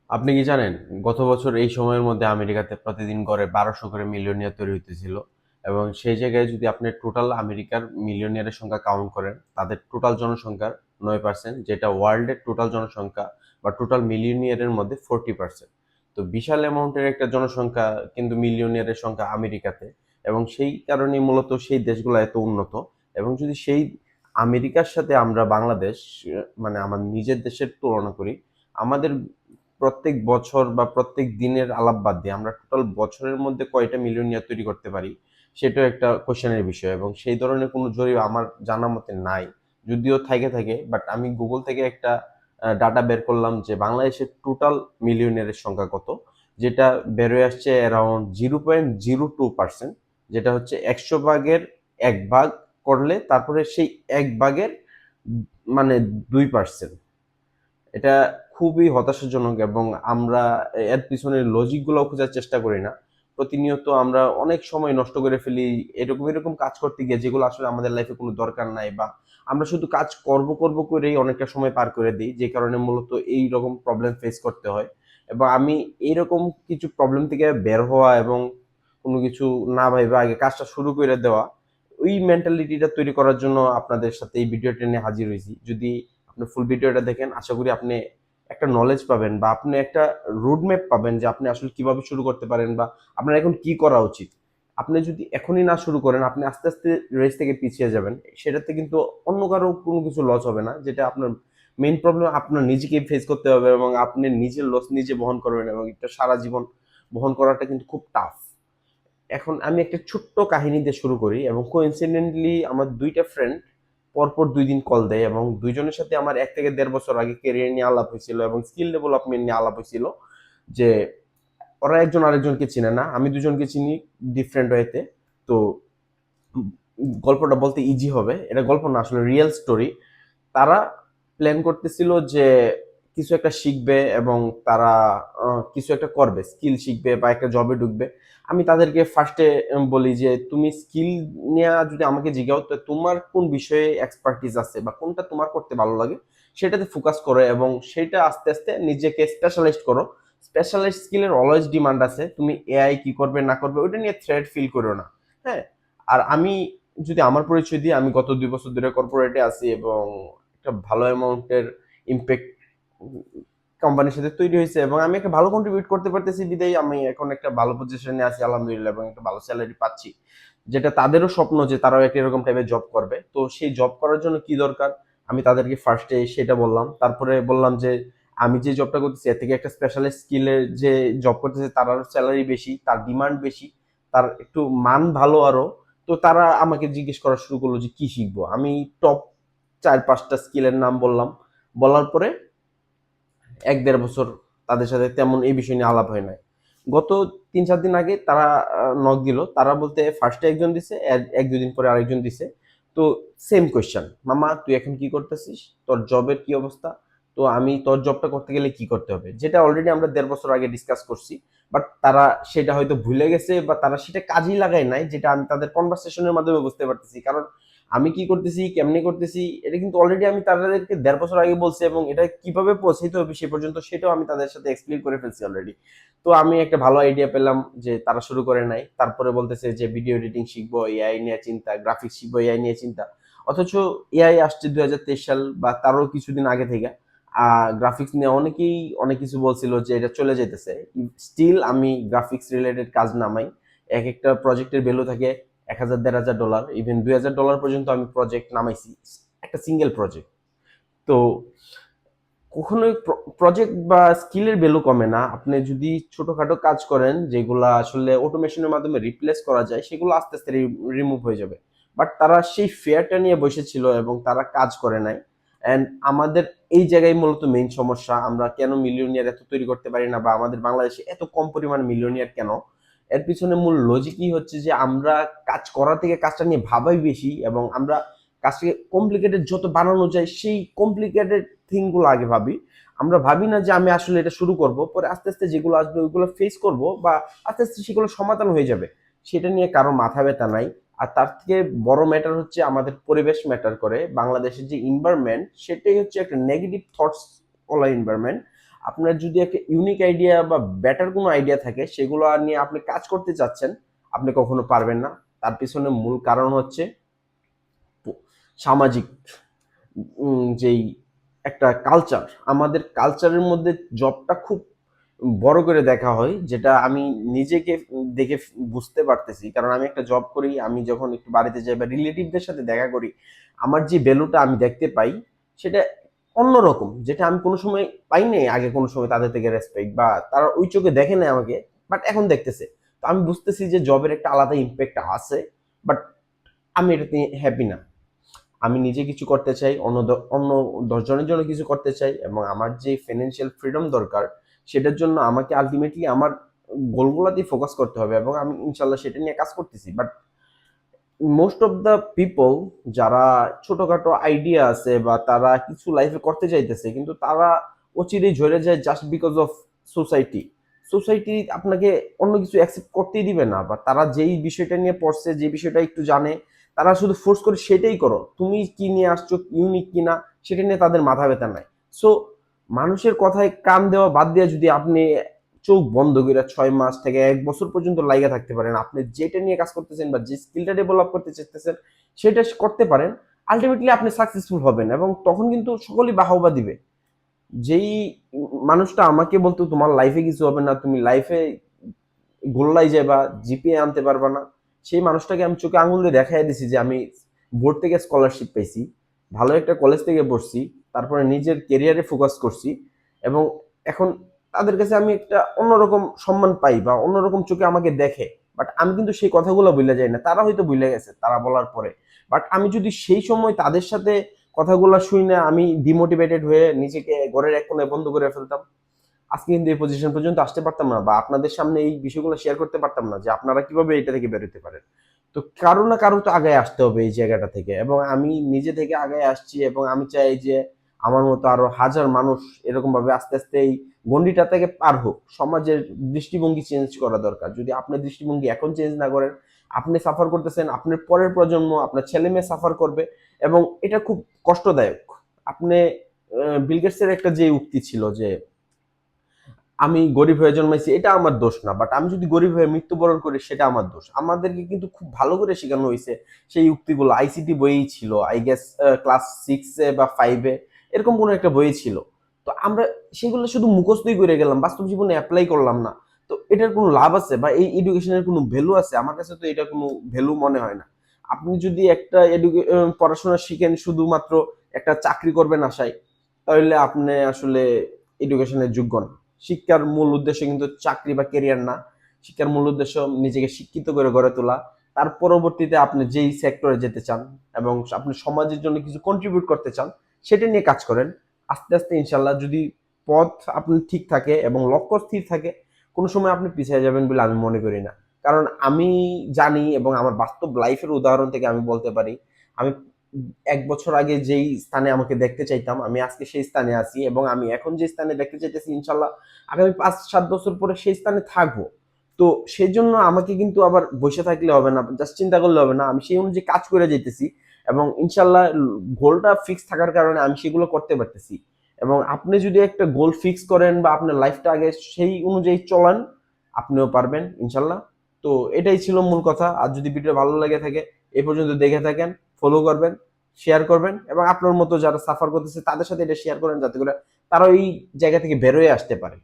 আপনি কি জানেন গত বছর এই সময়ের মধ্যে আমেরিকাতে প্রতিদিন গড়ে 1200 করে মিলিয়নিয়ার তৈরি হইতেছিল। এবং সেই জায়গায় যদি আপনি টোটাল আমেরিকার মিলিয়নিয়ারের সংখ্যা কাউন্ট করেন, তাদের টোটাল জনসংখ্যার 9%, যেটা ওয়ার্ল্ডের টোটাল জনসংখ্যা বা টোটাল মিলিয়নিয়ারের মধ্যে 40%। তো বিশাল অ্যামাউন্টের একটা জনসংখ্যা কিন্তু মিলিয়নিয়ারের সংখ্যা আমেরিকাতে। এবং সেই কারণেই মূলত সেই দেশগুলো এত উন্নত। এবং যদি সেই আমেরিকার সাথে আমরা বাংলাদেশ, মানে আমার নিজের দেশের তুলনা করি, আমাদের প্রত্যেক বছর বা প্রত্যেক দিনের আলাপ বাদ দিয়ে আমরা টোটাল বছরের মধ্যে কয়টা মিলিয়নিয়ার তৈরি করতে পারি, সেটাও একটা কোশ্চেনের বিষয়। এবং সেই ধরনের কোনো জরিপ আমার জানা মতে নাই, যদিও থাকে থাকে, বাট আমি গুগল থেকে একটা ডাটা বের করলাম যে বাংলাদেশের টোটাল মিলিয়নিয়ারের সংখ্যা কত, যেটা বেরোয় আসছে অ্যারাউন্ড 0.02%, যেটা হচ্ছে 100 ভাগের 1 ভাগ করলে তারপরে সেই 1 ভাগের মানে 2%। এটা খুবই হতাশাজনক এবং আমরা এর পিছনে লজিকগুলো খোঁজার চেষ্টা করি না। প্রতিনিয়ত আমরা অনেক সময় নষ্ট করে ফেলি এরকম এরকম কাজ করতে গিয়ে, যেগুলো আসলে আমাদের লাইফে কোনো দরকার নাই, বা আমরা শুধু কাজ করব করব করেই অনেকটা সময় পার করে দিই, যে কারণে মূলত এই রকম প্রবলেম ফেস করতে হয়। এবং আমি এইরকম কিছু প্রবলেম থেকে বের হওয়া এবং কোনো কিছু না ভাইবা আগে কাজটা শুরু করে দেওয়া, ওই মেন্টালিটিটা তৈরি করার জন্য আপনাদের সাথে এই ভিডিওটা নিয়ে হাজির হয়েছি। যদি আপনি ফুল ভিডিওটা দেখেন, আশা করি আপনি একটা নলেজ পাবেন বা আপনি একটা রোড ম্যাপ পাবেন যে আপনি আসলে কিভাবে শুরু করতে পারেন বা আপনার এখন কি করা উচিত। আপনি যদি এখনই না শুরু করেন, আপনি আস্তে আস্তে রেস থেকে পিছিয়ে যাবেন। সেটাতে কিন্তু অন্য কারো কোনো কিছু লস হবে না, যেটা আপনার মেইন প্রবলেম আপনার নিজেকে ফেস করতে হবে এবং আপনি নিজের লস নিজে বহন করবেন, এবং এটা সারা জীবন বহন করাটা কিন্তু খুব টাফ। এখন আমি একটা ছোট্ট কাহিনী দিয়ে শুরু করি। এবং কোইন্সিডেন্টলি আমার দুইটা ফ্রেন্ড পরপর 2 দিন কল দেয়, এবং দুইজনের সাথে আমার 1 থেকে 1.5 বছর আগে ক্যারিয়ার নিয়ে আলাপ হয়েছিল এবং স্কিল ডেভেলপমেন্ট নিয়ে আলাপ হয়েছিল। যে ওরা একজন আরেকজনকে চিনে না, আমি দুজনকে চিনি ডিফারেন্ট ওয়েতে। তো গল্পটা বলতে ইজি হবে, এটা গল্প না, আসলে রিয়েল স্টোরি। তারা প্ল্যান করতেছিল যে কিছু একটা শিখবে এবং তারা কিছু একটা করবে, স্কিল শিখবে বা একটা জবে ঢুকবে। আমি তাদেরকে ফার্স্টে বলি যে তুমি স্কিল নিয়ে যদি আমাকে জিজ্ঞাও, তো তোমার কোন বিষয়ে এক্সপার্টিস আছে বা কোনটা তোমার করতে ভালো লাগে, সেটাতে ফোকাস করো এবং সেটা আস্তে আস্তে নিজেকে স্পেশালাইজড করো। স্পেশালাইজড স্কিলের অলওয়েজ ডিমান্ড আছে, তুমি এআই কি করবে না করবে ওইটা নিয়ে থ্রেড ফিল করো না। হ্যাঁ। আর আমি যদি আমার পরিচয় দিই, আমি গত 2 বছর ধরে কর্পোরেটে আছি এবং একটা ভালো অ্যামাউন্টের ইম্প্যাক্ট কোম্পানির সাথে তৈরি হয়েছে, এবং আমি একটা ভালো কন্ট্রিবিউট করতে পারতেছি বিদায় আমি এখন একটা ভালো পজিশনে আছি আলহামদুলিল্লাহ, এবং একটা ভালো স্যালারি পাচ্ছি, যেটা তাদেরও স্বপ্ন যে তারাও একটা এরকম টাইপের জব করবে। তো সেই জব করার জন্য কি দরকার, আমি তাদেরকে ফার্স্টে সেটা বললাম। তারপরে বললাম যে আমি যে জবটা করতেছি এর থেকে একটা স্পেশালিস্ট স্কিলের যে জব করতেছে তার আরো স্যালারি বেশি, তার ডিমান্ড বেশি, তার একটু মান ভালো আরো। তো তারা আমাকে জিজ্ঞেস করা শুরু করলো যে কি শিখবো। আমি টপ 4-5টা স্কিলের নাম বললাম। বলার পরে 1-1.5 বছর তাদের সাথে তেমন এই বিষয় নিয়ে আলাপ হয় নাই। গত 3-4 দিন আগে তারা নক দিল। তারা বলতে ফার্স্টে একজন দিছে, 1-2 দিন পরে আরেকজন দিছে। তো সেম কোয়েশ্চেন, মামা তুই এখন কি করতেছিস, তোর জবের কি অবস্থা, তো আমি তোর জবটা করতে গেলে কি করতে হবে, যেটা অলরেডি আমরা 1.5 বছর আগে ডিসকাস করছি। বাট তারা সেটা হয়তো ভুলে গেছে বা তারা সেটা কাজেই লাগায় নাই, যেটা আমি তাদের কনভারসেশনের মাধ্যমে বুঝতে পারতেছি। কারণ আমি কি করতেছি কেমনি করতেছি এটা কিন্তু অলরেডি আমি তাদেরকে 1.5 বছর আগে বলছি, এবং এটা কিভাবে পৌঁছাইতে হবে সে পর্যন্ত সেটাও আমি তাদের সাথে এক্সপ্লেন করে ফেলছি অলরেডি। তো আমি একটা ভালো আইডিয়া পেলাম যে তারা শুরু করে নাই। তারপরে বলতেছে যে ভিডিও এডিটিং শিখবো, এআই নিয়ে চিন্তা, গ্রাফিক্স শিখবো, এআই নিয়ে চিন্তা। অথচ এআই আসছে 2023 সাল বা তারও কিছুদিন আগে থেকে। গ্রাফিক্স নিয়ে অনেকেই অনেক কিছু বলছিল যে এটা চলে যেতেছে। স্টিল আমি গ্রাফিক্স রিলেটেড কাজ নামাই। এক একটা প্রজেক্টের ভ্যালু থাকে 1,000 1,500 ডলার, ইভেন 2,000 ডলার পর্যন্ত আমি প্রজেক্ট নামাইছি, একটা সিঙ্গেল প্রজেক্ট। তো কখনোই প্রজেক্ট বা স্কিলের ভ্যালু কমে না। আপনি যদি ছোটখাটো কাজ করেন যেগুলো আসলে অটোমেশনের মাধ্যমে রিপ্লেস করা যায়, সেগুলো আস্তে আস্তে রিমুভ হয়ে যাবে। বাট তারা সেই ফেয়ারটা নিয়ে বসেছিল এবং তারা কাজ করে নাই। অ্যান্ড আমাদের এই জায়গায় মূলত মেইন সমস্যা, আমরা কেন মিলিয়নিয়ার এত তৈরি করতে পারি না বা আমাদের বাংলাদেশে এত কম পরিমাণ মিলিয়নিয়ার কেন, এর পিছনে মূল লজিকই হচ্ছে যে আমরা কাজ করা থেকে কাজটা নিয়ে ভাবাই বেশি, এবং আমরা কাজটাকে কমপ্লিকেটেড যত বানানো যায় সেই কমপ্লিকেটেড থিংগুলো আগে ভাবি। আমরা ভাবি না যে আমি আসলে এটা শুরু করব, পরে আস্তে আস্তে যেগুলো আসবে ওইগুলো ফেস করব বা আস্তে আস্তে সেগুলো সমাধান হয়ে যাবে। সেটা নিয়ে কারো মাথা ব্যথা নাই। আর তার থেকে বড় ম্যাটার হচ্ছে আমাদের পরিবেশ ম্যাটার করে। বাংলাদেশের যে এনভায়রনমেন্ট সেটাই হচ্ছে একটা নেগেটিভ থটস ওলা এনভায়রনমেন্ট। আপনার যদি একটা ইউনিক আইডিয়া বা বেটার কোনো আইডিয়া থাকে, সেগুলো নিয়ে আপনি কাজ করতে চাচ্ছেন, আপনি কখনো পারবেন না। তার পিছনে মূল কারণ হচ্ছে সামাজিক যেই একটা কালচার, আমাদের কালচারের মধ্যে জবটা খুব বড় করে দেখা হয়, যেটা আমি নিজেকে দেখে বুঝতে পারতেছি। কারণ আমি একটা জব করি, আমি যখন একটু বাড়িতে যাই বা রিলেটিভদের সাথে দেখা করি, আমার যে ভ্যালুটা আমি দেখতে পাই সেটা অন্যরকম, যেটা আমি কোনো সময় পাই নাই আগে, কোনো সময় তাদের থেকে রেসপেক্ট বা তারা ওই চোখে দেখে নাই আমাকে, বাট এখন দেখতেছে। তো আমি বুঝতেছি যে জবের একটা আলাদা ইম্প্যাক্ট আছে, বাট আমি এটাতে হ্যাপি না। আমি নিজে কিছু করতে চাই, অন্য 10 জনের জন্য কিছু করতে চাই, এবং আমার যে ফিনান্সিয়াল ফ্রিডম দরকার সেটার জন্য আমাকে আলটিমেটলি আমার গোলগুলোতেই ফোকাস করতে হবে, এবং আমি ইনশাল্লাহ সেটা নিয়ে কাজ করতেছি। But most of the people যারা ছোটখাটো আইডিয়া আছে বা তারা কিছু লাইফে করতে চাইতেছে, কিন্তু তারা অচিরেই ঝরে যায় just because of society. Society আপনাকে অন্য কিছু অ্যাকসেপ্ট করতেই দিবে না, বা তারা যেই বিষয়টা নিয়ে পড়ছে, যে বিষয়টা একটু জানে, তারা শুধু ফোর্স করে সেটাই করো, তুমি কি নিয়ে আসছো ইউনিক কিনা সেটা নিয়ে তাদের মাথা ব্যথা নাই। সো মানুষের কথায় কান দেওয়া বাদ দিয়ে যদি আপনি চোখ বন্ধ করে 6 মাস থেকে 1 বছর পর্যন্ত লাইগা থাকতে পারেন, আপনি যেটা নিয়ে কাজ করতেছেন বা যে স্কিলটা ডেভেলপ করতে চাইতেছেন সেটা করতে পারেন, আলটিমেটলি আপনি সাকসেসফুল হবেন, এবং তখন কিন্তু সকলেই বাহবা দিবে। যেই মানুষটা আমাকে বলতো তোমার লাইফে কিছু হবে না, তুমি লাইফে গোল্লাই যাবা, জিপিএ আনতে পারবা না, সেই মানুষটাকে আমি চোখে আঙুল দিয়ে দেখাই দিছি যে আমি বোর্ড থেকে স্কলারশিপ পাইছি, ভালো একটা কলেজ থেকে পড়ছি, তারপরে নিজের কেরিয়ারে ফোকাস করছি, এবং এখন তাদের কাছে আমি একটা অন্যরকম সম্মান পাই বা অন্যরকম চোখে আমাকে দেখে। বাট আমি কিন্তু সেই কথাগুলো ভুলে যাই না, তারা হয়তো ভুলে গেছে তারা বলার পরে। বাট আমি যদি সেই সময় তাদের সাথে কথাগুলো শুই না, আমি ডিমোটিভেটেড হয়ে নিজেকে ঘরের এক কোণে বন্ধ করে ফেলতাম, আজকে কিন্তু এই পজিশন পর্যন্ত আসতে পারতাম না, বা আপনাদের সামনে এই বিষয়গুলো শেয়ার করতে পারতাম না যে আপনারা কিভাবে এটা থেকে বেরোতে পারেন। তো কারো না কারো তো আগে আসতে হবে এই জায়গাটা থেকে, এবং আমি নিজে থেকে আগে আসছি, এবং আমি চাই যে আমার মতো আরো হাজার মানুষ এরকম ভাবে আস্তে আস্তে এই গন্ডিটা থেকে পার হোক। সমাজের দৃষ্টিভঙ্গি চেঞ্জ করা দরকার। যদি আপনি দৃষ্টিভঙ্গি এখন চেঞ্জ না করেন, আপনি সাফার করতেছেন, আপনার পরের প্রজন্ম, আপনার ছেলে মেয়ে সাফার করবে, এবং এটা খুব কষ্টদায়ক। আপনি বিল গেটসের একটা যে উক্তি ছিল যে আমি গরিব হয়ে জন্মাইছি এটা আমার দোষ না, বাট আমি যদি গরিব হয়ে মৃত্যুবরণ করি সেটা আমার দোষ। আমাদেরকে কিন্তু খুব ভালো করে শেখানো হয়েছে সেই উক্তিগুলো, আইসিটি বইই ছিল আই গেস, ক্লাস 6-এ বা 5-এ, এরকম কোনো একটা বই ছিল। তো আমরা সেগুলো শুধু মুখস্থই করে গেলাম, বাস্তব জীবনে অ্যাপ্লাই করলাম না। তো এটার কোনো লাভ আছে বা এই এডুকেশনের কোনো ভ্যালু আছে? আমার কাছে তো এটা কোনো ভ্যালু মনে হয় না। আপনি যদি একটা পড়াশোনা শিখেন শুধুমাত্র একটা চাকরি করবেন আশায়, তাহলে আপনি আসলে এডুকেশনের যোগ্য না। শিক্ষার মূল উদ্দেশ্য কিন্তু চাকরি বা কেরিয়ার না। শিক্ষার মূল উদ্দেশ্য নিজেকে শিক্ষিত করে গড়ে তোলা। তার পরবর্তীতে আপনি যেই সেক্টরে যেতে চান এবং আপনি সমাজের জন্য কিছু কন্ট্রিবিউট করতে চান, সেটা নিয়ে কাজ করেন। আস্তে আস্তে ইনশাল্লাহ যদি পথ আপনি ঠিক থাকে এবং লক্ষ্য স্থির থাকে, কোনো সময় আপনি পিছিয়ে যাবেন বলে আমি মনে করি না। কারণ আমি জানি, এবং আমার বাস্তব লাইফের উদাহরণ থেকে আমি বলতে পারি, আমি 1 বছর আগে যেই স্থানে আমাকে দেখতে চাইতাম, আমি আজকে সেই স্থানে আছি, এবং আমি এখন যে স্থানে দেখতে চাইতেছি ইনশাল্লাহ আগামী 5-7 বছর পরে সেই স্থানে থাকবো। তো সেই জন্য আমাকে কিন্তু আবার বসে থাকলে হবে না, জাস্ট চিন্তা করলে হবে না, আমি সেই অনুযায়ী কাজ করে যেতেছি, এবং ইনশাল্লাহ গোলটা ফিক্স থাকার কারণে আমি সেগুলো করতে পারতেছি। এবং আপনি যদি একটা গোল ফিক্স করেন বা আপনার লাইফটা আগে সেই অনুযায়ী চলান, আপনিও পারবেন ইনশাল্লাহ। তো এটাই ছিল মূল কথা। আর যদি ভিডিও ভালো লেগে থাকে, এই পর্যন্ত দেখে থাকেন, ফলো করবেন, শেয়ার করবেন, এবং আপনার মতো যারা সাফার করতেছে তাদের সাথে এটা শেয়ার করেন, যাতে করে তারা এই জায়গা থেকে বেরোয় আসতে পারে।